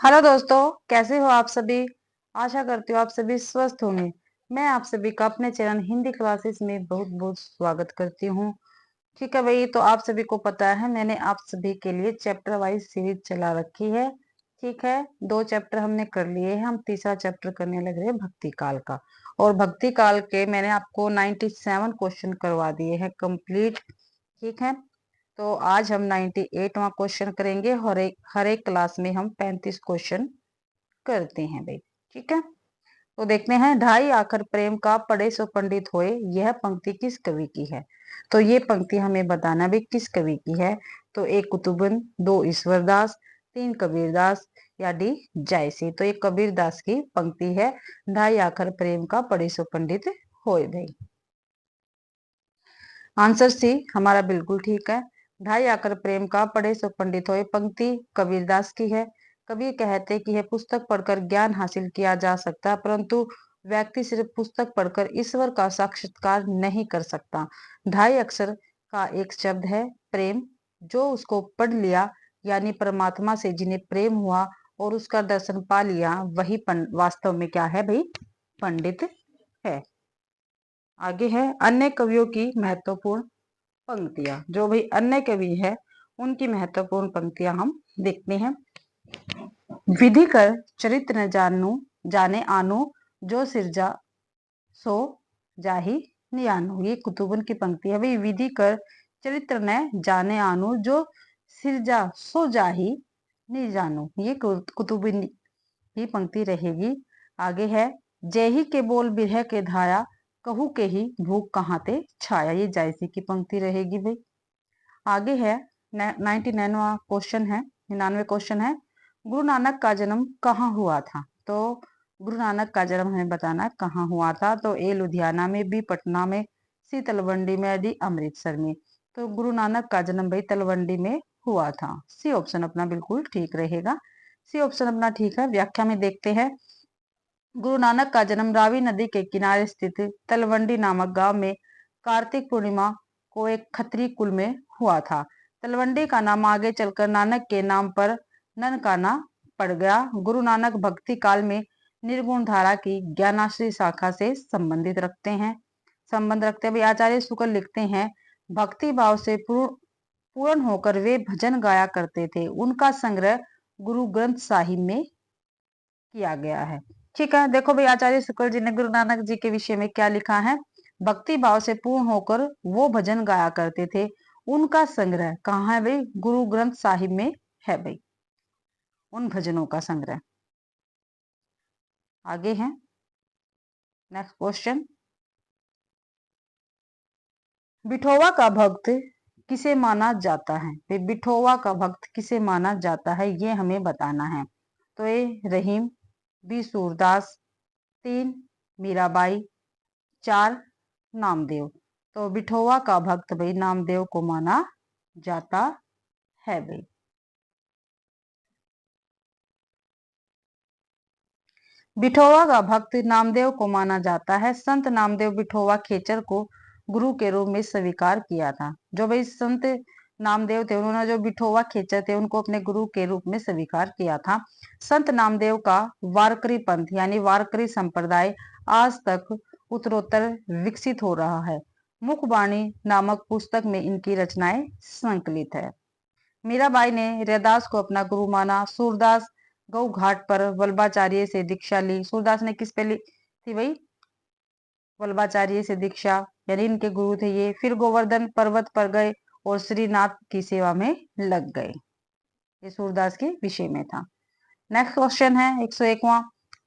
Hello दोस्तों, कैसे हो आप सभी। आशा करती हूँ आप सभी स्वस्थ होंगे। मैं आप सभी का अपने चैनल हिंदी क्लासेस में बहुत बहुत स्वागत करती हूँ। ठीक है भाई, तो आप सभी को पता है मैंने आप सभी के लिए चैप्टर वाइज सीरीज चला रखी है। ठीक है, 2 चैप्टर हमने कर लिए हैं, हम तीसरा चैप्टर करने लग रहे हैं भक्ति काल का। और भक्ति काल के मैंने आपको 97 क्वेश्चन करवा दिए हैं कंप्लीट। ठीक है, तो आज हम 98वां क्वेश्चन करेंगे। हर एक क्लास में हम 35 क्वेश्चन करते हैं भाई। ठीक है, तो देखते हैं। ढाई आखर प्रेम का पढ़े सो पंडित होए, यह पंक्ति किस कवि की है। तो ये पंक्ति हमें बताना भी किस कवि की है। तो एक कुतुबन, दो ईश्वरदास, तीन कबीरदास या डी जायसी। तो ये कबीरदास की पंक्ति है। ढाई आखर प्रेम का पढ़े सो पंडित होए भाई। आंसर सी हमारा बिल्कुल ठीक है। ढाई आकर प्रेम का पढ़े सो पंडित होए पंक्ति कबीरदास की है। कबीर कहते कि यह पुस्तक पढ़कर ज्ञान हासिल किया जा सकता है, परंतु व्यक्ति सिर्फ पुस्तक पढ़कर ईश्वर का साक्षात्कार नहीं कर सकता। ढाई अक्षर का एक शब्द है प्रेम। जो उसको पढ़ लिया यानी परमात्मा से जिन्हें प्रेम हुआ और उसका दर्शन पा लिया, वही वास्तव में क्या है भाई, पंडित है। आगे है अन्य कवियों की महत्वपूर्ण पंक्तियां। जो भी अन्य कवि है उनकी महत्वपूर्ण पंक्तियां हम देखते हैं। विधि कर चरित्र न जानू, जाने आनो, जो सिरजा सो जाहि नियानो। ये कुतुबन की पंक्ति है भाई। विधि कर चरित्र न जाने आनो, जो सिरजा सो जाहि नि जानो। ये कुतुबन की पंक्ति रहेगी। आगे है जय ही के बोल बिरह के धाया, कहू के ही भूख कहाँ ते छाया। ये जायसी की पंक्ति रहेगी भाई। आगे है 99वां क्वेश्चन है। 99 क्वेश्चन है गुरु नानक का जन्म कहाँ हुआ था। तो गुरु नानक का जन्म हमें बताना है कहाँ हुआ था। तो ए लुधियाना में, बी पटना में, सी तलवंडी में, डी अमृतसर में। तो गुरु नानक का जन्म भाई तलवंडी में हुआ था। सी ऑप्शन अपना बिल्कुल ठीक रहेगा। सी ऑप्शन अपना ठीक है। व्याख्या में देखते हैं। गुरु नानक का जन्म रावी नदी के किनारे स्थित तलवंडी नामक गांव में कार्तिक पूर्णिमा को एक खत्री कुल में हुआ था। तलवंडी का नाम आगे चलकर नानक के नाम पर ननकाना पड़ गया। गुरु नानक भक्ति काल में निर्गुण धारा की ज्ञानाश्री शाखा से संबंध रखते हैं। आचार्य शुक्ल लिखते हैं भक्ति भाव से पूर्ण होकर वे भजन गाया करते थे। उनका संग्रह गुरु ग्रंथ साहिब में किया गया है। ठीक है, देखो भाई आचार्य शुक्ल जी ने गुरु नानक जी के विषय में क्या लिखा है। भक्ति भाव से पूर्ण होकर वो भजन गाया करते थे। उनका संग्रह कहाँ है भाई, गुरु ग्रंथ साहिब में है भाई, उन भजनों का संग्रह। आगे है नेक्स्ट क्वेश्चन। बिठोवा का भक्त किसे माना जाता है। भाई बिठोवा का भक्त किसे माना जाता है ये हमें बताना है। तो ए रहीम, बी सूरदास, तीन मीराबाई, चार नामदेव। तो बिठोवा का भक्त भाई नामदेव को माना जाता है भाई। बिठोवा का भक्त नामदेव को माना जाता है। संत नामदेव बिठोवा खेचर को गुरु के रूप में स्वीकार किया था। जो भाई संत नामदेव थे उन्होंने जो बिठोवा खेचर थे उनको अपने गुरु के रूप में स्वीकार किया था। संत नामदेव का वारकरी पंथ यानी वारकरी संप्रदाय आज तक उत्तरोत्तर विकसित हो रहा है। मुखबाणी नामक पुस्तक में इनकी रचनाएं संकलित है। मीराबाई ने रैदास को अपना गुरु माना। सूरदास गौ घाट पर वल्लभाचार्य से दीक्षा ली। सूरदास ने किस पे ली थी भाई, वल्लभाचार्य से दीक्षा, यानी इनके गुरु थे ये। फिर गोवर्धन पर्वत पर गए और श्रीनाथ की सेवा में लग गए। ये सूरदास के विषय में था। नेक्स्ट क्वेश्चन है 101वां।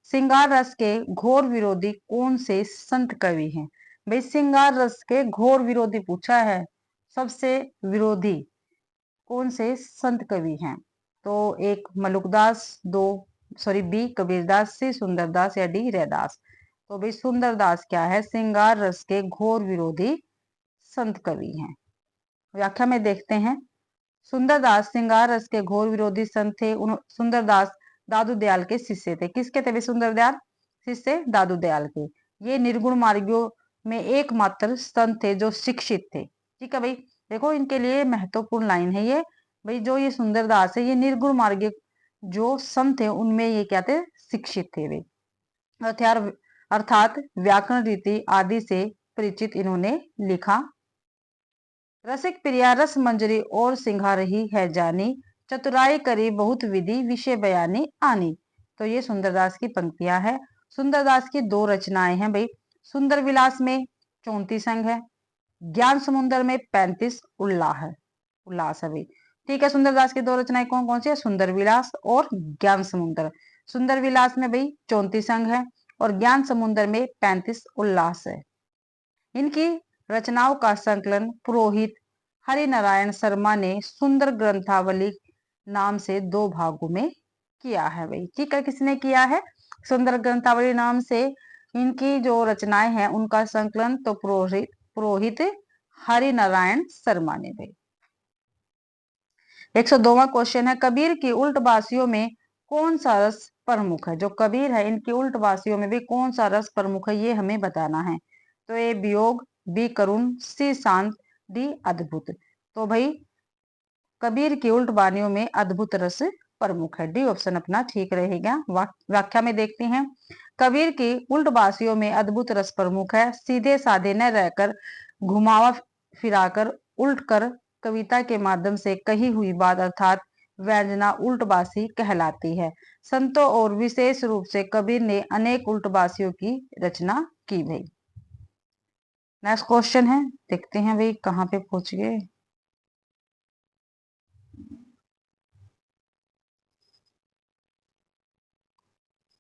श्रृंगार रस के घोर विरोधी कौन से संत कवि हैं। भाई श्रृंगार रस के घोर विरोधी पूछा है, सबसे विरोधी कौन से संत कवि हैं। तो एक मलुकदास, दो सॉरी बी कबीरदास, सी सुंदरदास या डी रैदास। तो भाई सुंदरदास क्या है, श्रृंगार रस के घोर विरोधी संत कवि हैं। व्याख्या में देखते हैं। सुंदरदास श्रृंगार रस के घोर विरोधी संत थे। सुंदरदास दादू दयाल के शिष्य थे। किसके थे सुंदर दयाल, शिष्य दादू दयाल के। ये निर्गुण मार्गियों में एकमात्र संत थे जो शिक्षित थे। ठीक है भाई, देखो इनके लिए महत्वपूर्ण लाइन है ये। भाई जो ये सुंदरदास है ये जो संत थे उनमें ये क्या थे, शिक्षित थे वे। अर्थात व्याकरण रीति आदि से परिचित इन्होंने लिखा। रसिक प्रिया रस मंजरी और सिंघा रही है जानी, चतुराई करी बहुत विधि विषय बयानी आनी। तो ये सुंदरदास की पंक्तियां हैं। सुंदरदास की दो रचनाएं हैं भाई। सुंदर विलास में 34 अंग है, ज्ञान समुद्र में 35 उल्लास है भाई। ठीक है, सुंदरदास की दो रचनाएं कौन कौन सी है, सुंदर विलास और ज्ञान समुद्र। सुंदर विलास में भाई 34 अंग है और ज्ञान समुद्र में 35 उल्लास है। इनकी रचनाओं का संकलन पुरोहित हरिनारायण शर्मा ने सुंदर ग्रंथावली नाम से 2 भागों में किया है भाई। ठीक है, किसने किया है, सुंदर ग्रंथावली नाम से इनकी जो रचनाएं हैं उनका संकलन तो पुरोहित हरिनारायण शर्मा ने भाई। 102वां क्वेश्चन है, कबीर की उल्टबासियों में कौन सा रस प्रमुख है। जो कबीर है इनकी उल्टबासियों में भी कौन सा रस प्रमुख है, ये हमें बताना है। तो ए वियोग, बी करुण, सी शांत, डी अद्भुत। तो भाई कबीर की उल्टबानियों में अद्भुत रस प्रमुख है, डी ऑप्शन अपना ठीक रहेगा। व्याख्या में देखते हैं, कबीर की उल्टबासियों में अद्भुत रस प्रमुख है, सीधे साधे न रहकर घुमावा फिराकर उल्ट कर कविता के माध्यम से कही हुई बात अर्थात व्यंजना उल्टबासी कहलाती है। संतों और विशेष रूप से कबीर ने अनेक उल्टबासियों की रचना की भाई। नेक्स्ट क्वेश्चन है, देखते हैं भाई कहाँ पे पहुंच गए।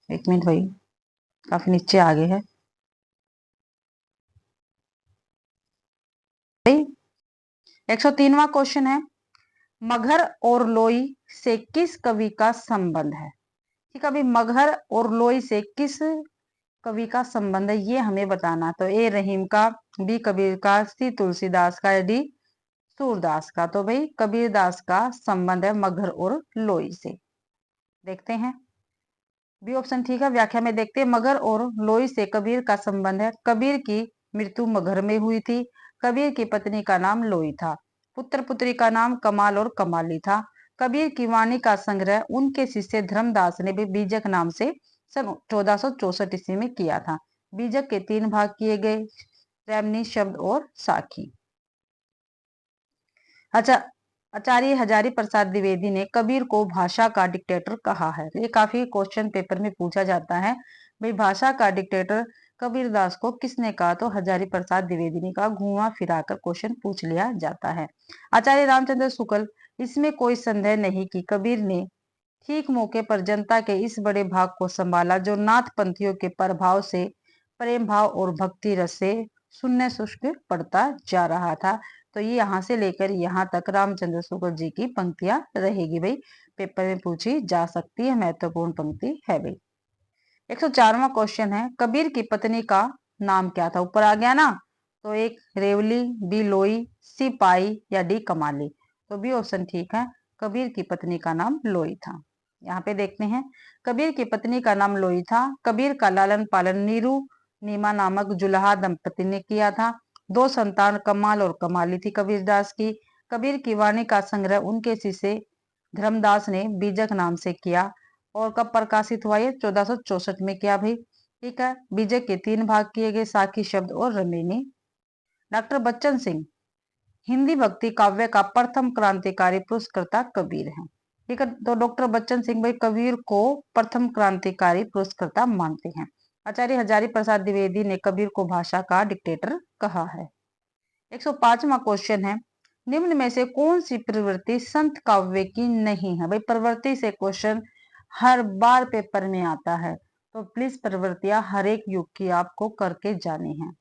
एक मिनट भाई, काफी नीचे आगे है भाई। 103वां क्वेश्चन है, मगहर और लोई से किस कवि का संबंध है। ठीक है, अभी मगहर और लोई से किस कवि का संबंध है ये हमें बताना। तो ए रहीम का, बी कबीर का, सी तुलसीदास का, डी सूरदास का। तो भाई कबीर दास का संबंध है मगहर और लोई से। देखते हैं, बी ऑप्शन ठीक है। व्याख्या में देखते हैं, मगहर और लोई से कबीर का संबंध है। कबीर की मृत्यु मगहर में हुई थी। कबीर की पत्नी का नाम लोई था। पुत्र पुत्री का नाम कमाल और कमाली था। कबीर की वाणी का संग्रह उनके शिष्य धर्मदास ने भी बीजक नाम से सन 1464 ईस्वी में किया था। बीजक के 3 भाग किए गए, रैमनी, शब्द और साखी। अच्छा, आचार्य हजारी प्रसाद द्विवेदी ने कबीर को भाषा का डिक्टेटर कहा है। ये काफी क्वेश्चन पेपर में पूछा जाता है भाई, भाषा का डिक्टेटर कबीर दास को किसने कहा। तो हजारी प्रसाद द्विवेदी ने कहा। घुमा फिराकर क्वेश्चन पूछ लिया जाता है। आचार्य रामचंद्र शुक्ल, इसमें कोई संदेह नहीं कि कबीर ने ठीक मौके पर जनता के इस बड़े भाग को संभाला जो नाथ पंथियों के प्रभाव से प्रेम भाव और भक्ति रस से शून्य शुष्क पड़ता जा रहा था। तो ये यहाँ से लेकर यहाँ तक रामचंद्र शुक्ल जी की पंक्तियां रहेगी भाई, पेपर में पूछी जा सकती है, महत्वपूर्ण पंक्ति है भाई। 104वां क्वेश्चन है, कबीर की पत्नी का नाम क्या था। ऊपर आ गया ना, तो एक रेवली, बी लोई, सी पाई या डी कमाली। तो बी ऑप्शन ठीक है, कबीर की पत्नी का नाम लोई था। यहाँ पे देखते हैं, कबीर की पत्नी का नाम लोई था। कबीर का लालन पालन नीरू नीमा नामक जुल्हा दंपति ने किया था। 2 संतान कमाल और कमाली थी कबीरदास की। कबीर की वाणी का संग्रह उनके शिष्य धर्मदास ने बीजक नाम से किया। और कब प्रकाशित हुआ, ये 1464 में किया भाई। ठीक है, बीजक के 3 भाग किए गए, साखी, शब्द और रमेनी। डॉक्टर बच्चन सिंह हिंदी भक्ति काव्य का प्रथम क्रांतिकारी पुरस्कर्ता कबीर है। ठीक है, तो डॉक्टर बच्चन सिंह भाई कबीर को प्रथम क्रांतिकारी पुरस्कर्ता मानते हैं। आचार्य हजारी प्रसाद द्विवेदी ने कबीर को भाषा का डिक्टेटर कहा है। 105वां क्वेश्चन है, निम्न में से कौन सी प्रवृत्ति संत काव्य की नहीं है। भाई प्रवृत्ति से क्वेश्चन हर बार पेपर में आता है, तो प्लीज प्रवृत्तियां हर एक युग की आपको करके जानी है।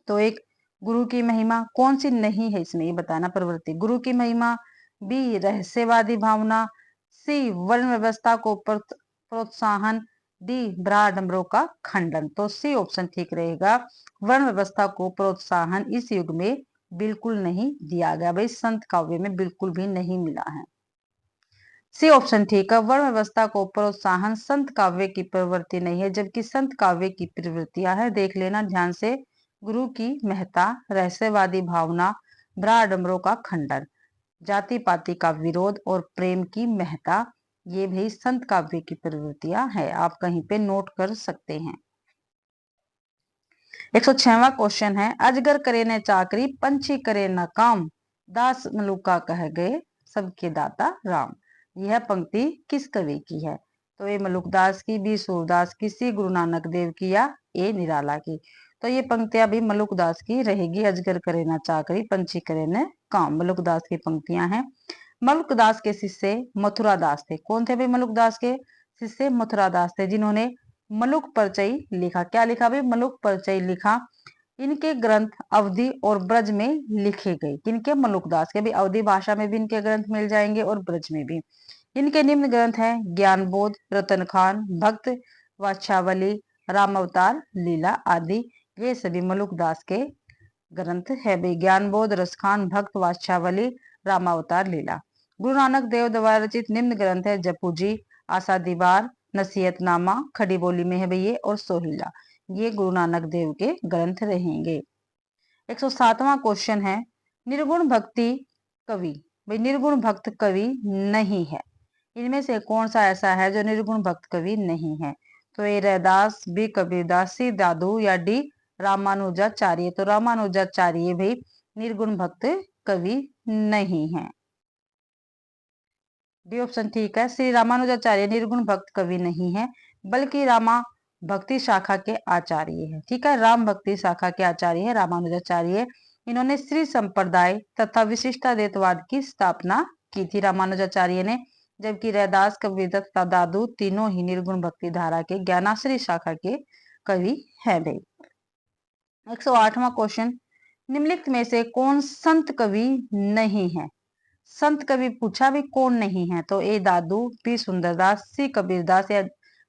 तो एक गुरु की महिमा कौन सी नहीं है इसमें, ये बताना प्रवृत्ति। गुरु की महिमा, बी रहस्यवादी भावना, सी वर्ण व्यवस्था को प्रोत्साहन, डी ब्राडम्बरों का खंडन। तो सी ऑप्शन ठीक रहेगा, वर्ण व्यवस्था को प्रोत्साहन इस युग में बिल्कुल नहीं दिया गया भाई, संत काव्य में बिल्कुल भी नहीं मिला है। सी ऑप्शन ठीक है, वर्ण व्यवस्था को प्रोत्साहन संत काव्य की प्रवृत्ति नहीं है, जबकि संत काव्य की प्रवृत्तियां है। देख लेना ध्यान से, गुरु की महत्ता, रहस्यवादी भावना, ब्राडम्बरों का खंडन, जाति पाति का विरोध और प्रेम की महत्ता, ये भी संत काव्य की प्रवृत्तियां है, आप कहीं पे नोट कर सकते हैं। 106वां क्वेश्चन है, अजगर करे न चाकरी पंछी करे न काम, दास मलुका कह गए सबके दाता राम। यह पंक्ति किस कवि की है? तो ये मलुकदास की, बी सूरदास की, सी गुरु नानक देव की या ए निराला की। तो ये पंक्तियां भी मलुकदास की रहेगी। अजगर करे न चाकरी पंछी करे न काम, मलुकदास की पंक्तियां हैं। मलुकदास के शिष्य मथुरा दास थे। कौन थे भाई मलुकदास के शिष्य? मथुरा दास थे, जिन्होंने मलुक परचय लिखा। क्या लिखा भाई? मलुक परचय लिखा। इनके ग्रंथ अवधी और ब्रज में लिखे गए। किनके? मलुकदास के। भी अवधी भाषा में भी इनके ग्रंथ मिल जाएंगे और ब्रज में भी। इनके निम्न ग्रंथ हैं ज्ञान बोध, रतन खान, भक्त वाछावली, राम अवतार, लीला आदि। ये सभी मलुकदास के ग्रंथ है भाई। ज्ञान बोध, रसखान, भक्त वाछावली, रामावतार, लीला। गुरु नानक देव द्वारा रचित निम्न ग्रंथ है जपू जी, आशा दीवार, नसीहतनामा, खड़ी बोली में है भाई ये, और सोहिला। ये गुरु नानक देव के ग्रंथ रहेंगे। 107वां क्वेश्चन है, निर्गुण भक्ति कवि। भाई निर्गुण भक्त कवि नहीं है। इनमें से कौन सा ऐसा है जो निर्गुण भक्त कवि नहीं है? तो ए रैदास, बी कबीरदास, सी दादू या डी रामानुजाचार्य। तो रामानुजाचार्य भी निर्गुण भक्त कवि नहीं है। डी ऑप्शन ठीक है। श्री रामानुजाचार्य निर्गुण भक्त कवि नहीं है, बल्कि रामा भक्ति शाखा के आचार्य है। ठीक है, राम भक्ति शाखा के आचार्य है रामानुजाचार्य। इन्होंने श्री संप्रदाय तथा विशिष्टाद्वैतवाद की स्थापना की थी रामानुजाचार्य ने। जबकि रैदास, कबीरदास तथा दादू तीनों ही निर्गुण भक्ति धारा के ज्ञानाश्री शाखा के कवि है भाई। 108वां क्वेश्चन, निम्नलिखित में से कौन संत कवि नहीं है? संत कवि पूछा भी कौन नहीं है? तो ए दादू, बी सुंदरदास, सी कबीरदास या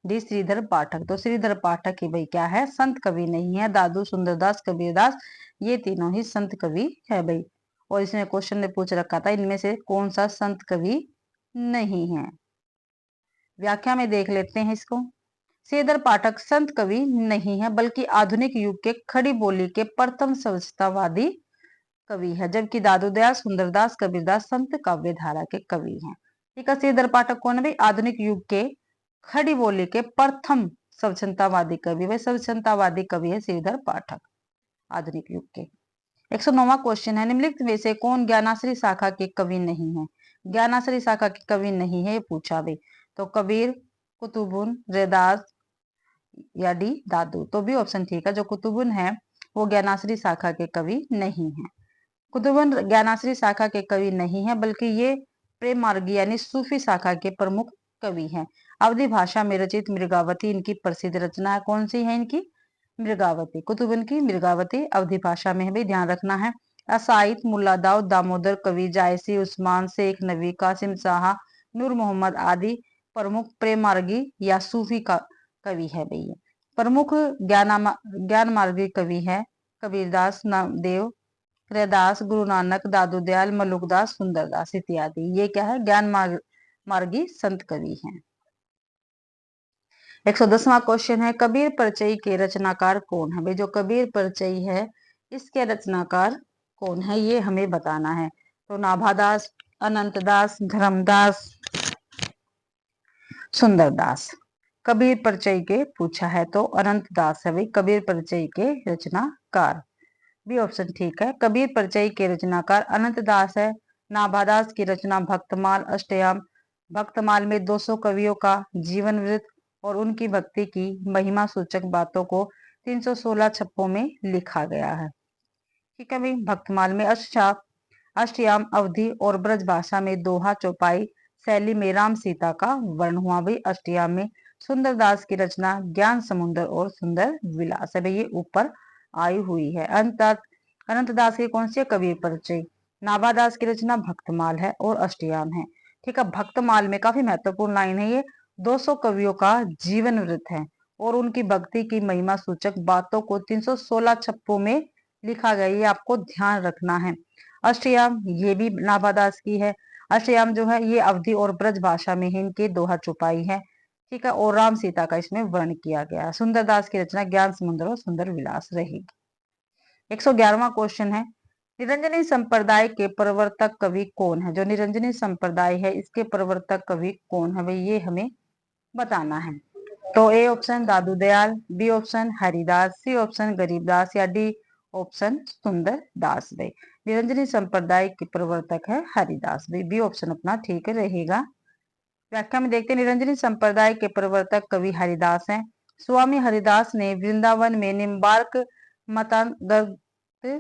डी श्रीधर पाठक। तो श्रीधर पाठक ही भाई क्या है? संत कवि नहीं है। दादू, सुंदरदास, कबीरदास ये तीनों ही संत कवि है भाई। और इसमें क्वेश्चन ने पूछ रखा था इनमें से कौन सा संत कवि नहीं है। व्याख्या में देख लेते हैं इसको। श्रीधर पाठक संत कवि नहीं है, बल्कि आधुनिक युग के खड़ी बोली के प्रथम सवस्थावादी कवि है। जबकि दादू दयाल, सुंदरदास, कबीरदास संत काव्य धारा के कवि हैं। ठीक है, श्रीधर पाठक कौन है भाई? आधुनिक युग के खड़ी बोली के प्रथम स्वच्छंतावादी कवि। भाई स्वच्छंतावादी कवि है श्रीधर पाठक आधुनिक युग के। 109वां क्वेश्चन है, निम्नलिखित में से कौन ज्ञानाश्री शाखा के कवि नहीं है? ज्ञानाश्री शाखा के कवि नहीं है, ये पूछा भाई। तो कबीर, कुतुबुन, रैदास या डी दादू। तो भी ऑप्शन ठीक है। जो कुतुबुन है वो ज्ञानाश्री शाखा के कवि नहीं है। कुतुबुन ज्ञानाश्री शाखा के कवि नहीं है, बल्कि ये प्रेम मार्गी यानी सूफी शाखा के प्रमुख कवि हैं। अवधी भाषा में रचित मृगावती इनकी प्रसिद्ध रचना है। कौन सी है इनकी? मृगावती। कुतुबुन की मृगावती अवधी भाषा में है भी, ध्यान रखना है। असाइद, मुल्ला दाऊद, दामोदर कवि, जायसी, उस्मान, शेख नबी, कासिम शाह, नूर मोहम्मद आदि प्रमुख प्रेम मार्गी या सूफी का कवि है भैया। प्रमुख ज्ञान मार्गी कवि है कबीरदास, नामदेव, रैदास, गुरु नानक, दादू दयाल, मलुकदास, सुंदरदास इत्यादि। ये क्या है? ज्ञान मार्गी संत कवि हैं। 110वां क्वेश्चन है, कबीर परचई के रचनाकार कौन है? भाई जो कबीर परचई है इसके रचनाकार कौन है ये हमें बताना है। तो नाभादास, अनंतदास, धर्मदास, सुंदरदास। कबीर परचई के पूछा है तो अनंतदास है भाई कबीर परचई के रचनाकार। बी ऑप्शन ठीक है। कबीर परचई के रचनाकार अनंतदास है। नाभादास की रचना भक्तमाल, अष्टयाम। भक्तमाल में 200 कवियों का जीवन वृत्त और उनकी भक्ति की महिमा सूचक बातों को 316 छप्पों में लिखा गया है। ठीक है भाई। भक्तमाल में अष्टयाम, अवधि और ब्रज भाषा में दोहा, चौपाई शैली में राम सीता का वर्ण हुआ भाई अष्टयाम में। सुंदरदास की रचना ज्ञान समुद्र और सुंदर विलास है भाई, ये ऊपर आई हुई है। अनंतदास की कौन सी? कबीर परिचय। नाभादास की रचना भक्तमाल है और अष्टयाम है। ठीक है, भक्तमाल में काफी महत्वपूर्ण लाइन है ये। 200 कवियों का जीवन वृत्त है और उनकी भक्ति की महिमा सूचक बातों को 316 छप्पों में लिखा गया, ये आपको ध्यान रखना है। अष्टयाम ये भी नाभादास की है। अष्टयाम जो है ये अवधि और ब्रज भाषा में ही इनके दोहा चौपाई है। ठीक है, और राम सीता का इसमें वर्ण किया गया। सुंदरदास की रचना ज्ञान समुद्र और सुंदर विलास रहेगी। 111वां क्वेश्चन है, निरंजनी संप्रदाय के प्रवर्तक कवि कौन है? जो निरंजनी संप्रदाय है इसके प्रवर्तक कवि कौन है भाई, ये हमें बताना है। तो A option Dadu Dayal, B option Haridas, C option Garibdas या डी ऑप्शन सुंदर दास भाई। निरंजनी संप्रदाय के प्रवर्तक है हरिदास भाई, बी ऑप्शन अपना ठीक रहेगा। व्याख्या में देखते हैं, निरंजनी संप्रदाय के प्रवर्तक कवि हरिदास हैं। स्वामी हरिदास ने वृंदावन में निम्बार्क मतांतर्गत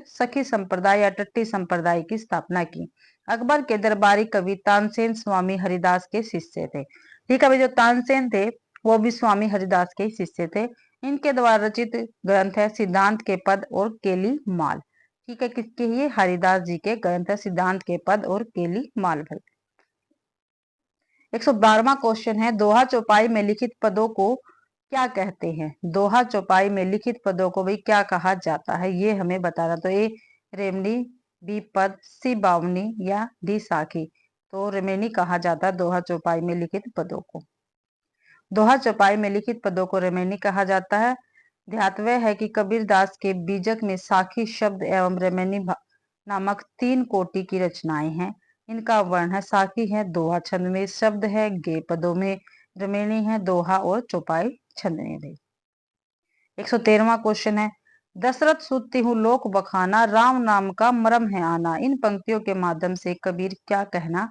सखी संप्रदाय या टट्टी संप्रदाय की स्थापना की। अकबर के दरबारी कवि तानसेन स्वामी हरिदास के शिष्य थे। ठीक है भाई, जो तानसेन थे वो भी स्वामी हरिदास के शिष्य थे। इनके द्वारा रचित ग्रंथ है सिद्धांत के पद और केली माल। ठीक है, किसके? ये हरिदास जी के ग्रंथ है सिद्धांत के पद और केली माल भाई। 112वां क्वेश्चन है, दोहा चौपाई में लिखित पदों को क्या कहते हैं? दोहा चौपाई में लिखित पदों को भाई क्या कहा जाता है, ये हमें बताना। तो ए रेमनी, बी पद, सी बावनी या डी साखी। तो रेमनी कहा जाता है दोहा चौपाई में लिखित पदों को। दोहा चौपाई में लिखित पदों को रेमनी कहा जाता है। ध्यातव्य है कि कबीरदास के बीजक में साखी शब्द एवं रेमनी नामक 3 कोटि की रचनाएं हैं। इनका वर्ण है साखी है, दोहा छंद में शब्द है, गे पदों में रेमनी है, दोहा और चौपाई छंद में भी। 113वां क्वेश्चन है, दशरथ सुत्ती हूँ लोक बखाना, राम नाम का मरम है आना। इन पंक्तियों के माध्यम से कबीर क्या कहना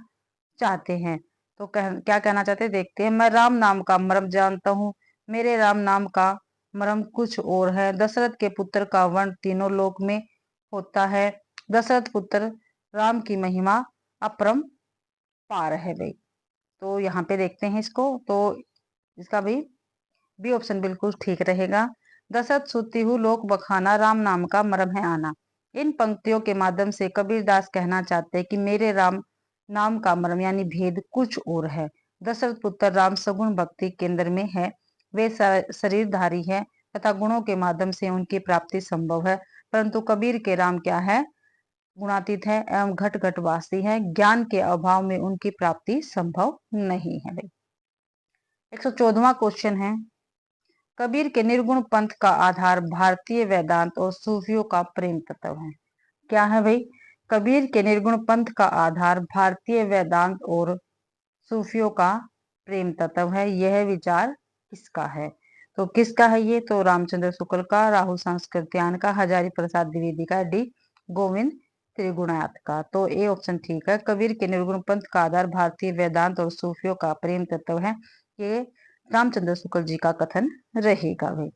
चाहते हैं? तो क्या कहना चाहते हैं देखते हैं। मैं राम नाम का मरम जानता हूँ, मेरे राम नाम का मरम कुछ और है। दशरथ के पुत्र का वर्ण तीनों लोक में होता है। दशरथ पुत्र राम की महिमा अपरम पार है भाई। तो यहाँ पे देखते हैं इसको, तो इसका भी बी ऑप्शन बिल्कुल ठीक रहेगा। दशरथ सुती हूँ लोक बखाना, राम नाम का मरम है आना। इन पंक्तियों के माध्यम से कबीरदास कहना चाहते हैं कि मेरे राम नाम का मरम यानी भेद कुछ और है। दशरथ पुत्र राम सगुण भक्ति केंद्र में है, वे शरीरधारी है तथा गुणों के माध्यम से उनकी प्राप्ति संभव है। परंतु कबीर के राम क्या है? गुणातीत है एवं घट घटवासी है, ज्ञान के अभाव में उनकी प्राप्ति संभव नहीं है भाई। 114वां क्वेश्चन है, कबीर के निर्गुण पंथ का आधार भारतीय वेदांत और सूफियों का प्रेम तत्व है। क्या है भाई? कबीर के निर्गुण पंथ का आधार भारतीय वेदांत और सूफियों का प्रेम तत्व है। यह विचार किसका है? तो किसका है ये? तो रामचंद्र शुक्ल का, राहुल संस्कृत्यायन का, हजारी प्रसाद द्विवेदी का, डी गोविंद त्रिगुणायत का। तो ए ऑप्शन ठीक है। कबीर के निर्गुण पंथ का आधार भारतीय वेदांत और सूफियों का प्रेम तत्व है, ये रामचंद्र शुक्ल जी का कथन रहेगा भाई।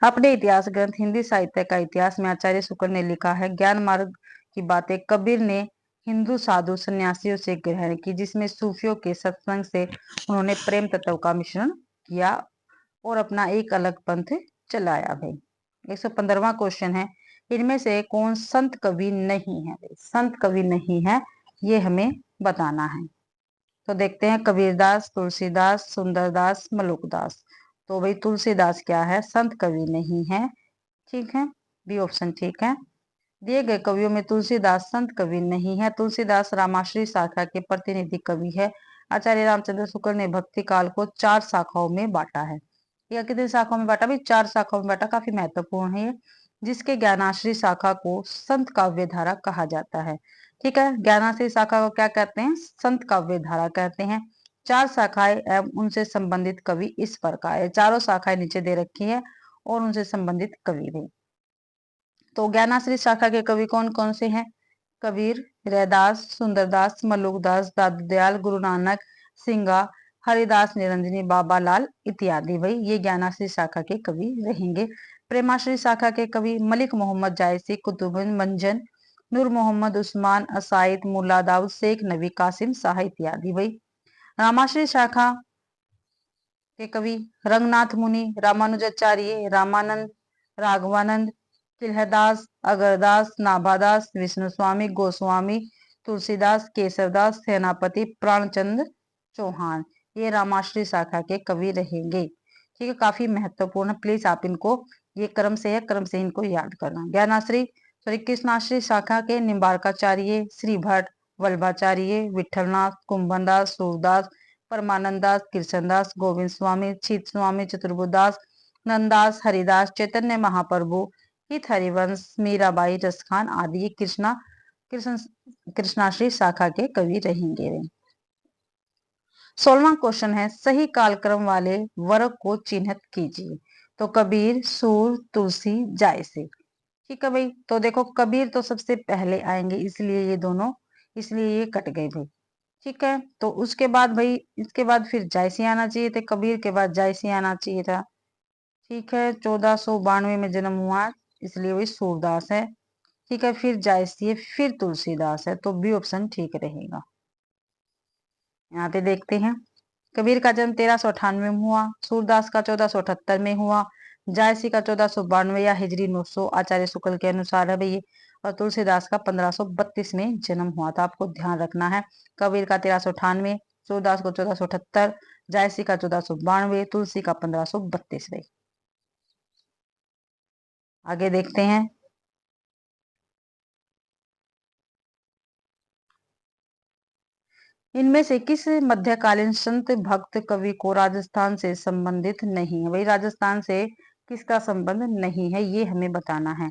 अपने इतिहास ग्रंथ हिंदी साहित्य का इतिहास में आचार्य शुक्ल ने लिखा है, ज्ञान मार्ग की बातें कबीर ने हिंदू साधु सन्यासियों से ग्रहण की, जिसमें सूफियों के सत्संग से उन्होंने प्रेम तत्व का मिश्रण किया और अपना एक अलग पंथ चलाया भाई। 115वां क्वेश्चन है, इनमें से कौन संत कवि नहीं है? संत कवि नहीं है, ये हमें बताना है। तो देखते हैं, कबीरदास, तुलसीदास, सुंदरदास, मलुकदास। तो भाई तुलसीदास क्या है? संत कवि नहीं है। ठीक है, बी ऑप्शन ठीक है। दिए गए कवियों में तुलसीदास संत कवि नहीं है। तुलसीदास रामाश्री शाखा के प्रतिनिधि कवि है। आचार्य रामचंद्र शुक्ल ने भक्ति काल को 4 शाखाओं में बांटा है। यह कितनी शाखाओं में बांटा? भी 4 शाखाओं में बांटा, काफी महत्वपूर्ण है ये। जिसके ज्ञानाश्री शाखा को संत काव्य धारा कहा जाता है। ठीक है, ज्ञानाश्री शाखा को क्या कहते हैं? संत काव्य धारा कहते हैं। 4 शाखाएं एवं उनसे संबंधित कवि इस प्रकार है। चारों शाखाएं नीचे दे रखी है और उनसे संबंधित कवि भी। तो ज्ञानाश्री शाखा के कवि कौन कौन से हैं? कबीर, रैदास, सुंदरदास, मलुकदास, दादू दयाल, गुरु नानक, सिंगा, हरिदास, निरंजनी, बाबा लाल इत्यादि। भाई ये ज्ञानाश्री शाखा के कवि रहेंगे। प्रेमाश्री शाखा के कवि मलिक मोहम्मद जायसी, कुतुबुद्दीन मंजन, नूर मोहम्मद उस्मान, असाइद, मुल्ला दाऊद शेख, नबी कासिम शाह इत्यादि। भाई रामाश्री शाखा के कवि रंगनाथ मुनि, रामानुजाचार्य, रामानंद, राघवानंद, तिलहदास, अगरदास, नाभादास, विष्णु स्वामी, गोस्वामी, तुलसीदास, केशवदास, सेनापति, प्राणचंद चौहान, ये रामाश्री शाखा के कवि रहेंगे। ठीक है, काफी महत्वपूर्ण, प्लीज आप इनको, ये क्रम से है, क्रम से इनको याद करना। ज्ञानाश्री सॉरी कृष्णाश्री शाखा के निम्बारकाचार्य, श्री भट्ट, वल्लभाचार्य, विठलनाथ, कुंभनदास, सूरदास, परमानंदास, कृष्णदास, गोविंद स्वामी, चित स्वामी, चतुर्बुदास, नंदास, हरिदास, चैतन्य महाप्रभु, हित हरिवंश, मीराबाई, रसखान आदि ये कृष्ण कृष्णाश्री शाखा के कवि रहेंगे। 16वां क्वेश्चन है, सही कालक्रम वाले वर्ग को चिन्हित कीजिए। तो कबीर, सूर, तुलसी, जायसी। ठीक है भाई, तो देखो कबीर तो सबसे पहले आएंगे, इसलिए ये दोनों, इसलिए ये कट गए भाई। ठीक है, तो उसके बाद भाई, इसके बाद फिर जायसी आना चाहिए था, कबीर के बाद जायसी आना चाहिए था। ठीक है, 1492 में जन्म हुआ, इसलिए वही सूरदास है। ठीक है, फिर जायसी है, फिर तुलसीदास है, तो बी ऑप्शन ठीक रहेगा। यहाँ पे देखते हैं, कबीर का जन्म 1398 में हुआ, सूरदास का 1478 में हुआ, जायसी का 1492 या हिजरी 900 आचार्य शुक्ल के अनुसार है भैया, और तुलसीदास का 1532 में जन्म हुआ था। आपको ध्यान रखना है, कबीर का 1398, सूरदास को 1478, जायसी का 1492, तुलसी का 1532 में। आगे देखते हैं, इनमें से किस मध्यकालीन संत भक्त कवि को राजस्थान से संबंधित नहीं है। भाई राजस्थान से किसका संबंध नहीं है, ये हमें बताना है।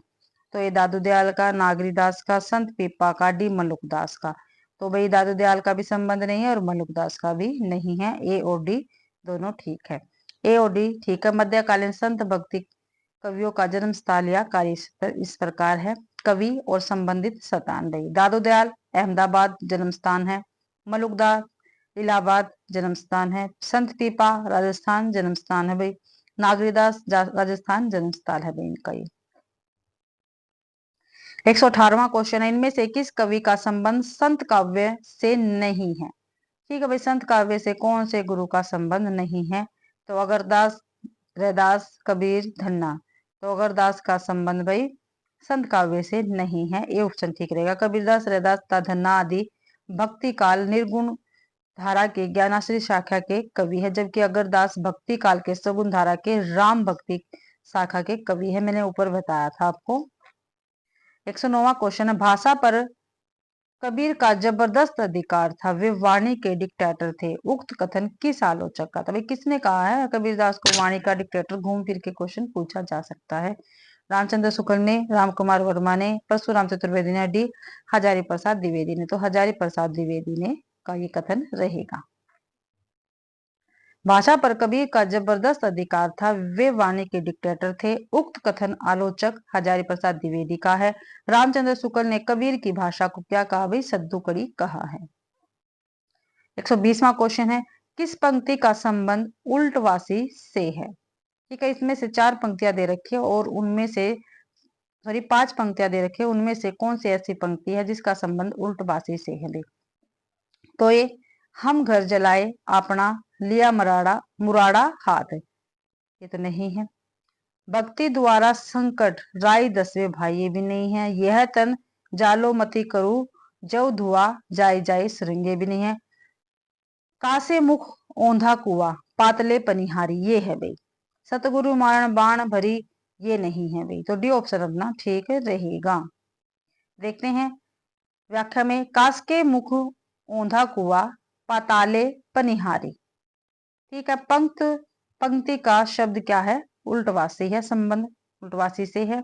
तो ये दादू दयाल का, नागरीदास का, संत पीपा का, डी मलुकदास का। तो भाई दादू दयाल का भी संबंध नहीं है और मलुकदास का भी नहीं है, ए और डी दोनों ठीक है। ए और डी ठीक है। मध्यकालीन संत भक्ति कवियों का जन्म स्थल या कार्य इस प्रकार है, कवि और संबंधित स्थान। भाई दादू दयाल अहमदाबाद जन्म स्थान है, मलुकदास इलाहाबाद जन्म स्थान है, संत पीपा राजस्थान जन्म स्थान है भाई, नागरीदास राजस्थान जन्म स्थल है भाई इनका। ये 118वां क्वेश्चन है, इनमें से किस कवि का संबंध संत काव्य से नहीं है। ठीक है भाई, संत काव्य से कौन से गुरु का संबंध नहीं है। तो अगरदास, रैदास, कबीर, धन्ना। तो अगरदास का संबंध भाई संत काव्य से नहीं है, ये ऑप्शन ठीक रहेगा। कबीरदास, रैदास तथा धन्ना आदि भक्ति काल निर्गुण धारा के ज्ञानाश्री शाखा के कवि है, जबकि अगरदास भक्ति काल के सगुण धारा के राम भक्ति शाखा के कवि है। मैंने ऊपर बताया था आपको। 109वां क्वेश्चन है, भाषा पर कबीर का जबरदस्त अधिकार था, वे वाणी के डिक्टेटर थे, उक्त कथन किस आलोचक का था। भाई किसने कहा है कबीरदास को वाणी का डिक्टेटर, घूम फिर के क्वेश्चन पूछा जा सकता है। रामचंद्र शुक्ल ने, राम कुमार वर्मा ने, परशुराम चतुर्वेदी ने, डी हजारी प्रसाद द्विवेदी ने। तो हजारी प्रसाद द्विवेदी ने का ये कथन रहेगा। भाषा पर कबीर का जबरदस्त अधिकार था, वे वाणी के डिक्टेटर थे, उक्त कथन आलोचक हजारी प्रसाद द्विवेदी का है। रामचंद्र शुक्ल ने कबीर की भाषा को क्या कहा भाई, सद्दुकड़ी कहा है। 120वां क्वेश्चन है, किस पंक्ति का संबंध उल्टवासी से है। ठीक है, इसमें से 4 पंक्तियां दे रखी है और उनमें से, सॉरी 5 पंक्तियां दे रखी है, उनमें से कौन सी ऐसी पंक्ति है जिसका संबंध उल्टवासी से है। तो ये, हम घर जलाए अपना लिया मुराड़ा हाथ, ये तो नहीं है। भक्ति द्वारा संकट राय 10वें भाई, ये भी नहीं है। यह तन जालो मती करू जो धुआ जाय जाय सुरंगे, भी नहीं है। कासे मुख औंधा कुआ पातले पनिहारी, ये है भाई। सतगुरु मारण बाण भरी, ये नहीं है भाई। तो डी ऑप्शन अपना ठीक रहेगा। देखते हैं व्याख्या में, कास के मुख औंधा कुआ पाताले पनिहारी। ठीक है, पंक्ति का शब्द क्या है, उल्टवासी है, संबंध उल्टवासी से है।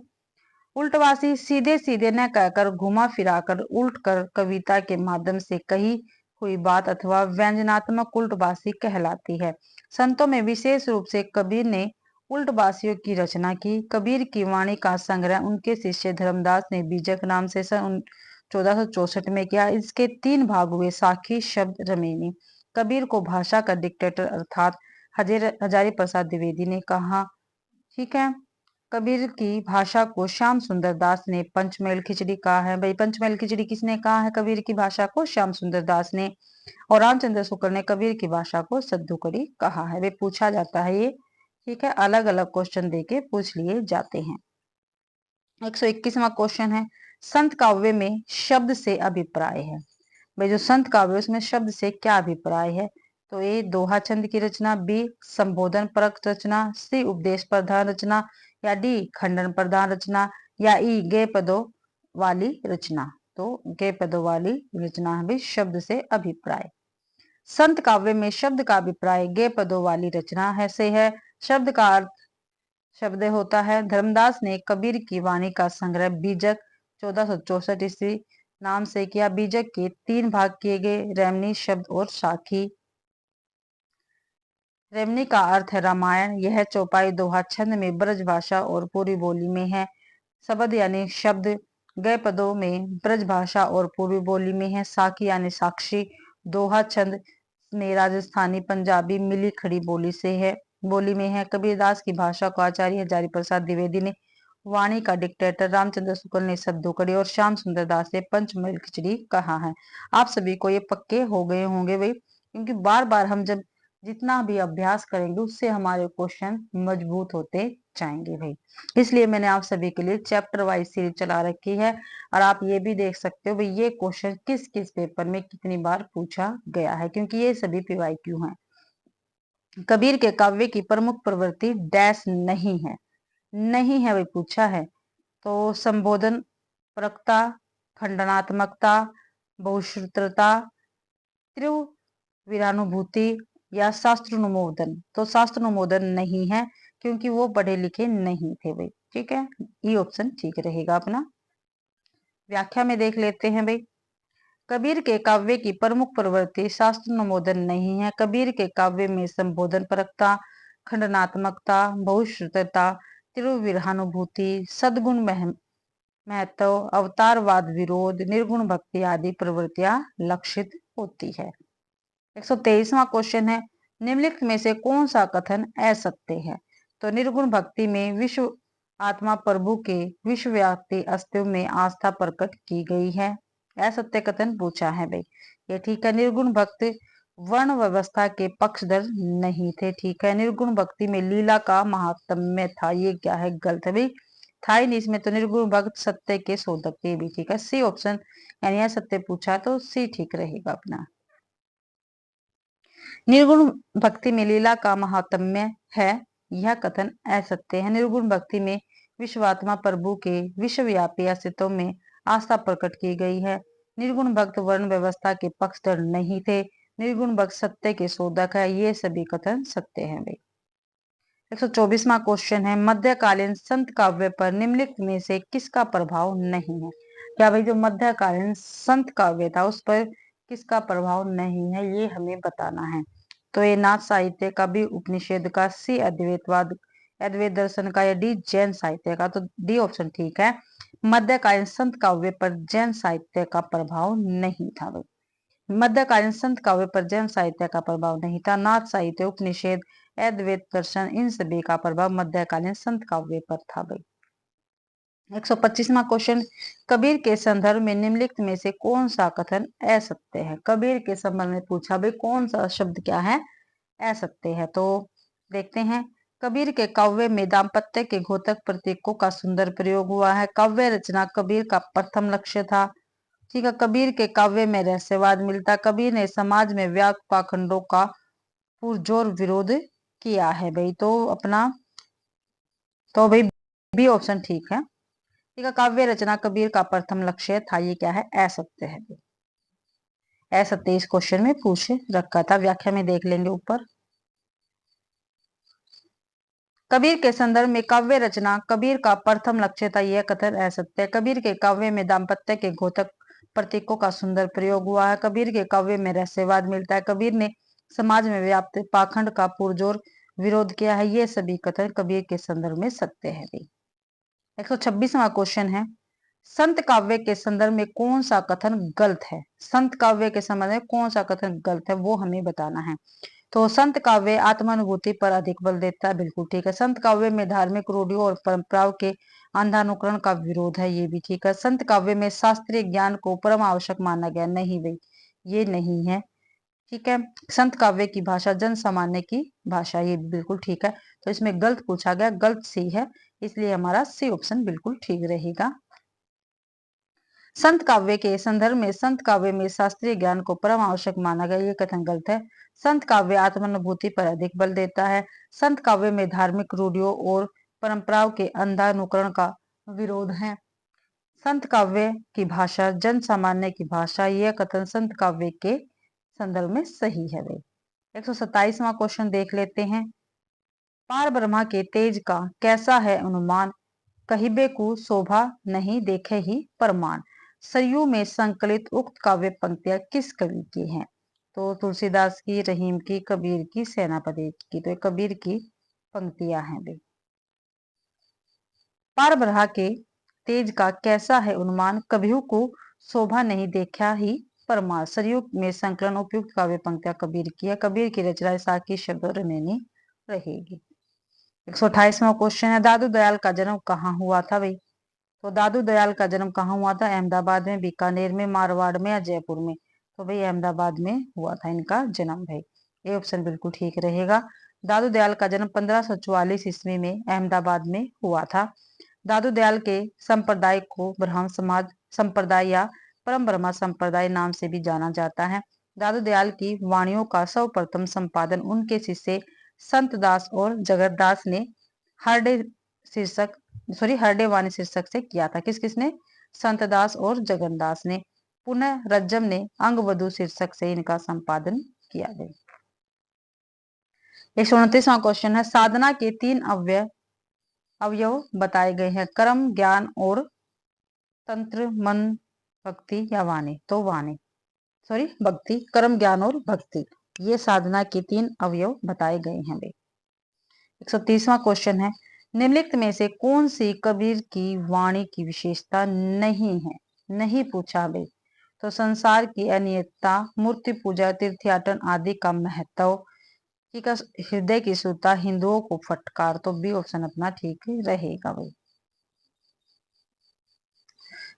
उल्टवासी सीधे सीधे न कहकर घुमा फिराकर उल्ट कर कविता के माध्यम से कही हुई बात अथवा व्यंजनात्मक उल्टवासी कहलाती है। संतों में विशेष रूप से कबीर ने उल्टवासियों की रचना की। कबीर की वाणी का संग्रह उनके शिष्य धर्मदास ने बीजक नाम से सन 1464 में किया। इसके 3 भाग हुए, साखी, शब्द, रमेनी। कबीर को भाषा का डिक्टेटर अर्थात हजारी प्रसाद द्विवेदी ने कहा। ठीक है, कबीर की भाषा को श्याम सुंदर दास ने पंचमेल खिचड़ी कहा है। भाई पंचमेल खिचड़ी किसने कहा है, कबीर की भाषा को श्याम सुंदर दास ने। और रामचंद्र शुक्ल ने कबीर की भाषा को सद्दुकड़ी कहा है। वे पूछा जाता है ये। ठीक है, अलग अलग क्वेश्चन देके पूछ लिए जाते हैं। 121वां क्वेश्चन है, संत काव्य में शब्द से अभिप्राय है। भाई जो संत काव्य उसमें शब्द से क्या अभिप्राय है। तो ए दोहा छंद की रचना, बी संबोधन परक रचना, सी उपदेश प्रधान रचना, या डी खंडन प्रधान रचना, या ई गे पदों वाली रचना। तो गे पदों वाली रचना है भाई शब्द से अभिप्राय। संत काव्य में शब्द का अभिप्राय गे पदों वाली रचना है से है। शब्द का अर्थ शब्द होता है। धर्मदास ने कबीर की वाणी का संग्रह बीजक 1464 ईस्वी नाम से किया। बीजक के 3 भाग किए गए, रेमनी, शब्द और साखी। रेमनी का अर्थ है रामायण। यह चौपाई दोहा छंद में ब्रज भाषा और पूरी बोली में है। शब्द यानी शब्द गए पदों में ब्रज भाषा और पूर्वी बोली में है। साखी यानी साक्षी दोहा छंद में राजस्थानी पंजाबी मिली खड़ी बोली में है। कबीरदास की भाषा को आचार्य हजारी प्रसाद द्विवेदी ने, वाणी का डिक्टेटर रामचंद्र शुक्ल ने सद्दोकड़ी और श्याम सुंदर दास ने पंचमहल खिचड़ी कहा है। आप सभी को ये पक्के हो गए होंगे भाई, क्योंकि बार बार हम जब जितना भी अभ्यास करेंगे उससे हमारे क्वेश्चन मजबूत होते जाएंगे भाई। इसलिए मैंने आप सभी के लिए चैप्टर वाइज सीरीज चला रखी है। और आप ये भी देख सकते हो भाई ये क्वेश्चन किस किस पेपर में कितनी बार पूछा गया है, क्योंकि ये सभी पीवाईक्यू हैं। कबीर के काव्य की प्रमुख प्रवृत्ति डैश नहीं है भाई पूछा है। तो संबोधन परकता, खंडनात्मकता, बहुश्रुतता, त्रिविरानुभूति या शास्त्रानुमोदन। तो शास्त्रानुमोदन नहीं है, क्योंकि वो पढ़े लिखे नहीं थे भाई। ठीक है, ये ऑप्शन ठीक रहेगा अपना। व्याख्या में देख लेते हैं भाई। कबीर के काव्य की प्रमुख प्रवृत्ति शास्त्रानुमोदन नहीं है। कबीर के काव्य में संबोधन परकता, खंडनात्मकता, बहुश्रुतता, त्रिविरहानुभूति, सद्गुण महत्व, अवतारवाद विरोध, निर्गुण भक्ति आदि प्रवृत्तियां लक्षित होती है। 123वां क्वेश्चन है, निम्नलिखित में से कौन सा कथन असत्य है? तो निर्गुण भक्ति में विश्व आत्मा प्रभु के विश्वव्यापी अस्तित्व में आस्था प्रकट की गई है। असत्य कथन पूछा है भाई, ये ठीक है। निर्गुण भक्त वर्ण व्यवस्था के पक्षधर नहीं थे। ठीक है। निर्गुण भक्ति में लीला का महात्म्य था, ये क्या है? गलत है भाई, था ही नहीं इसमें। तो निर्गुण भक्त सत्य के शोधक थे भी। ठीक है, सी ऑप्शन यानी असत्य पूछा तो सी ठीक रहेगा अपना। निर्गुण भक्ति में लीला का महात्म्य है, यह कथन असत्य है। निर्गुण भक्ति में विश्वात्मा प्रभु के विश्वव्यापी अस्तित्व में आस्था प्रकट की गई है। निर्गुण भक्त वर्ण व्यवस्था के पक्षधर नहीं थे। निर्गुण भक्त सत्य के शोधक है, ये सभी कथन सत्य हैं भाई। 124वां क्वेश्चन है, मध्यकालीन संत काव्य पर निम्नलिखित में से किसका प्रभाव नहीं है? क्या भाई जो मध्यकालीन संत काव्य था उस पर किसका प्रभाव नहीं है, ये हमें बताना है। तो ये नाथ साहित्य का, भी उपनिषद का, सी अद्वैत दर्शन का, या डी जैन साहित्य का। तो डी ऑप्शन ठीक है। मध्यकालीन संत काव्य पर जैन साहित्य का प्रभाव नहीं था भाई। मध्यकालीन संत काव्य पर जैन साहित्य का प्रभाव नहीं था। नाथ साहित्य, उपनिषद, अद्वैत दर्शन, इन सभी का प्रभाव मध्यकालीन संत काव्य पर था भाई। 125वां क्वेश्चन, कबीर के संदर्भ में निम्नलिखित में से कौन सा कथन असत्य है? कबीर के संबंध में पूछा भाई, कौन सा शब्द क्या है? असत्य है। तो देखते हैं। कबीर के काव्य में दाम्पत्य के घोतक प्रतीकों का सुंदर प्रयोग हुआ है। काव्य रचना कबीर का प्रथम लक्ष्य था। ठीक है। कबीर के काव्य में रहस्यवाद मिलता। कबीर ने समाज में व्याप्त पाखंडों का पुरजोर विरोध किया है भाई। तो अपना तो भाई बी ऑप्शन ठीक है। ठीक है, काव्य रचना कबीर का प्रथम लक्ष्य था, ये क्या है? असत्य है। असत्य इस क्वेश्चन में पूछ रखा था। व्याख्या में देख लेंगे ऊपर। कबीर के संदर्भ में काव्य रचना कबीर का प्रथम लक्ष्य था, यह कथन असत्य है। कबीर के काव्य में दाम्पत्य के घोतक प्रतीकों का सुंदर प्रयोग हुआ है। कबीर के काव्य में रहस्यवाद मिलता है। कबीर ने समाज में व्याप्त पाखंड का पुरजोर विरोध किया है, ये सभी कथन कबीर के संदर्भ में सत्य है। 126वां क्वेश्चन है, संत काव्य के संदर्भ में कौन सा कथन गलत है? संत काव्य के संबंध में कौन सा कथन गलत है वो हमें बताना है। तो संत काव्य आत्मानुभूति पर अधिक बल देता है, बिल्कुल ठीक है। संत काव्य में धार्मिक रूढ़ियों और परंपराओं के अंधानुकरण का विरोध है, ये भी ठीक है। संत काव्य में शास्त्रीय ज्ञान को परम आवश्यक माना गया, नहीं भाई ये नहीं है। ठीक है। संत काव्य की भाषा जन सामान्य की भाषा, ये बिल्कुल ठीक है। तो इसमें गलत पूछा गया, गलत सी है, इसलिए हमारा सी ऑप्शन बिल्कुल ठीक रहेगा। संत काव्य के संदर्भ में संत काव्य में शास्त्रीय ज्ञान को परम आवश्यक माना गया, ये कथन गलत है। संत काव्य आत्मानुभूति पर अधिक बल देता है। संत काव्य में धार्मिक रूढ़ियों और परंपराओं के अंधानुकरण का विरोध है। संत काव्य की भाषा जन सामान्य की भाषा, यह कथन संत काव्य के संदर्भ में सही है भाई। 127वां क्वेश्चन देख लेते हैं। पार ब्रह्मा के तेज का कैसा है अनुमान, कहिबे को शोभा नहीं देखे ही प्रमाण। सरयू में संकलित उक्त काव्य पंक्तियां किस कवि की हैं? तो तुलसीदास की, रहीम की, कबीर की, सेनापति की। तो ये कबीर की पंक्तियां हैं भाई। पार ब्रह्मा के तेज का कैसा है अनुमान, कभियों को शोभा नहीं देखा ही परमार। सरयू में संकलन उपयुक्त काव्य पंक्तियां कबीर की है। कबीर की रचना साकी शब्द रमेनी रहेगी। 128वां क्वेश्चन है, दादू दयाल का जन्म कहाँ हुआ था भाई? तो दादू दयाल का जन्म कहाँ हुआ था? अहमदाबाद में, बीकानेर में, मारवाड़ में या जयपुर में? तो भाई अहमदाबाद में हुआ था इनका जन्म भाई। ये ऑप्शन बिल्कुल ठीक रहेगा। दादू दयाल का जन्म 1544 ईस्वी में अहमदाबाद में हुआ था। दादू दयाल के संप्रदाय को ब्रह्म समाज संप्रदाय या परम ब्रह्मा संप्रदाय नाम से भी जाना जाता है। दादू दयाल की वाणियों का सर्वप्रथम संपादन उनके शिष्य संत दास और जगत दास ने हरडे हरडे वाणी शीर्षक से किया था। किस किसने? संत दास और जगन दास ने। पुनः रज्जम ने अंगवधु शीर्षक से इनका संपादन किया गया। 129वां क्वेश्चन है, साधना के 3 अवयव बताए गए हैं, कर्म, ज्ञान और तंत्र, मन, भक्ति या वाणी? तो वाणी भक्ति, कर्म, ज्ञान और भक्ति, ये साधना के 3 अवयव बताए गए हैं भाई। 130वां क्वेश्चन है, निम्नलिखित में से कौन सी कबीर की वाणी की विशेषता नहीं है? नहीं पूछा भाई। तो संसार की अनियतता, मूर्ति पूजा, तीर्थयाटन आदि का महत्व, हृदय की शुद्धता, हिंदुओं को फटकार। तो बी ऑप्शन अपना ठीक रहेगा भाई।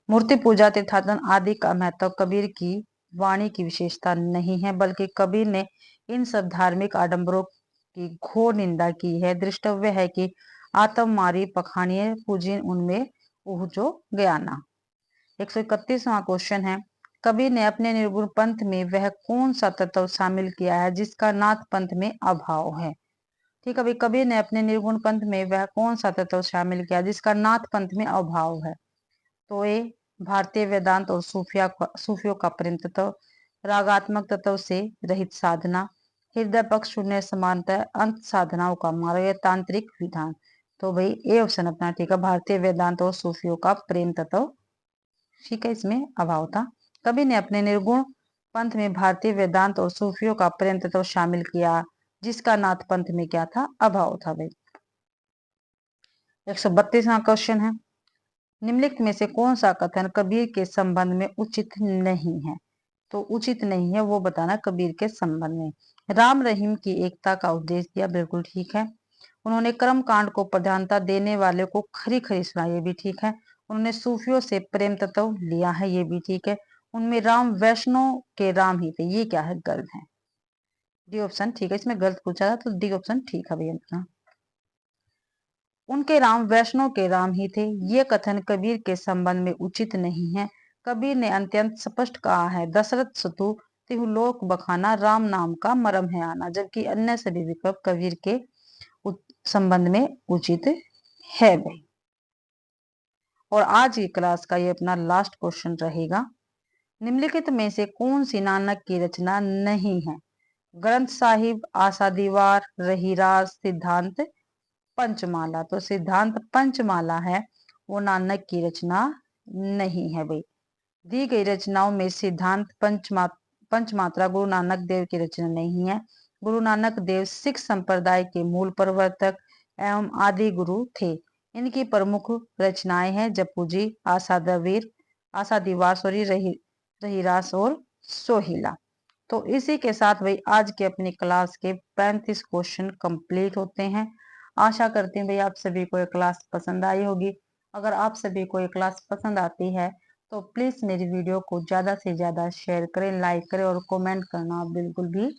मूर्ति पूजा, तीर्थाटन आदि का महत्व कबीर की वाणी की विशेषता नहीं है, बल्कि कबीर ने इन सब धार्मिक आडंबरों की घोर निंदा की है। दृष्टव्य है कि आत्ममारी पखानिये पूजिन उनमें उहजो ज्ञाना। 131वां क्वेश्चन है, कबीर ने अपने निर्गुण पंथ में वह कौन सा तत्व शामिल किया है जिसका नाथ पंथ में अभाव है? ठीक है भाई, कबीर ने अपने निर्गुण पंथ में वह कौन सा तत्व शामिल किया जिसका नाथ पंथ में अभाव है? तो ये भारतीय वेदांत और सूफियों का प्रेम तत्व, रागात्मक तत्व से रहित साधना, हृदय पक्ष शून्य समानता, अंत साधनाओं का मार्ग, तांत्रिक विधान। तो भाई ये ऑप्शन अपना ठीक है, भारतीय वेदांत और सूफियों का प्रेम तत्व, ठीक है, इसमें अभाव था। कबीर ने अपने निर्गुण पंथ में भारतीय वेदांत और सूफियों का प्रेम तत्व शामिल किया जिसका नाथ पंथ में क्या था? अभाव था भाई। 132वां क्वेश्चन है, निम्नलिखित में से कौन सा कथन कबीर के संबंध में उचित नहीं है? तो उचित नहीं है वो बताना कबीर के संबंध में। राम रहीम की एकता का उपदेश दिया, बिल्कुल ठीक है। उन्होंने कर्म कांड को प्रधानता देने वाले को खरी खरी सुना, ये भी ठीक है। उन्होंने सूफियों से प्रेम तत्व लिया है, ये भी ठीक है। उनमें राम वैष्णव के राम ही थे, ये क्या है? गलत है। डी ऑप्शन ठीक है, इसमें गलत पूछा था तो डी ऑप्शन ठीक है भैया। उनके राम वैष्णव के राम ही थे, ये कथन कबीर के संबंध में उचित नहीं है। कबीर ने अत्यंत स्पष्ट कहा है, दशरथ सुतु तिहु लोक बखाना, राम नाम का मरम है आना। जबकि अन्य सभी विकल्प कबीर के संबंध में उचित है भाई। और आज की क्लास का ये अपना लास्ट क्वेश्चन रहेगा, निम्नलिखित में से कौन सी नानक की रचना नहीं है? ग्रंथ साहिब, आशा दीवार, रहीराज, सिद्धांत पंचमाला। तो सिद्धांत पंचमाला है वो नानक की रचना नहीं है भाई। दी गई रचनाओं में सिद्धांत पंचमात्रा गुरु नानक देव की रचना नहीं है। गुरु नानक देव सिख संप्रदाय के मूल प्रवर्तक एवं आदि गुरु थे। इनकी प्रमुख रचनाएं हैं जपू जी, आशा दीवार, रहीरास और सोहिला। तो इसी के साथ भाई आज के अपनी क्लास के 35 क्वेश्चन कंप्लीट होते हैं। आशा करती हूँ भाई आप सभी को ये क्लास पसंद आई होगी। अगर आप सभी को ये क्लास पसंद आती है तो प्लीज मेरी वीडियो को ज्यादा से ज्यादा शेयर करें, लाइक करें और कमेंट करना बिल्कुल भी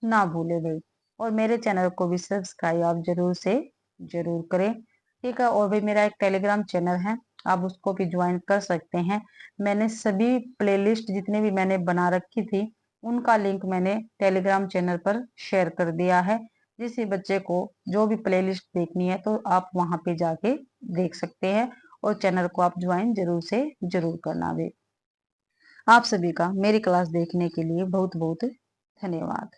ना भूले भाई। और मेरे चैनल को भी सब्सक्राइब आप जरूर से जरूर करें, ठीक है। और भाई मेरा एक टेलीग्राम चैनल है, आप उसको भी ज्वाइन कर सकते हैं। मैंने सभी प्लेलिस्ट जितने भी मैंने बना रखी थी उनका लिंक मैंने टेलीग्राम चैनल पर शेयर कर दिया है। जिस बच्चे को जो भी प्लेलिस्ट देखनी है तो आप वहां पे जाके देख सकते हैं। और चैनल को आप ज्वाइन जरूर से जरूर करना भी। आप सभी का मेरी क्लास देखने के लिए बहुत बहुत धन्यवाद।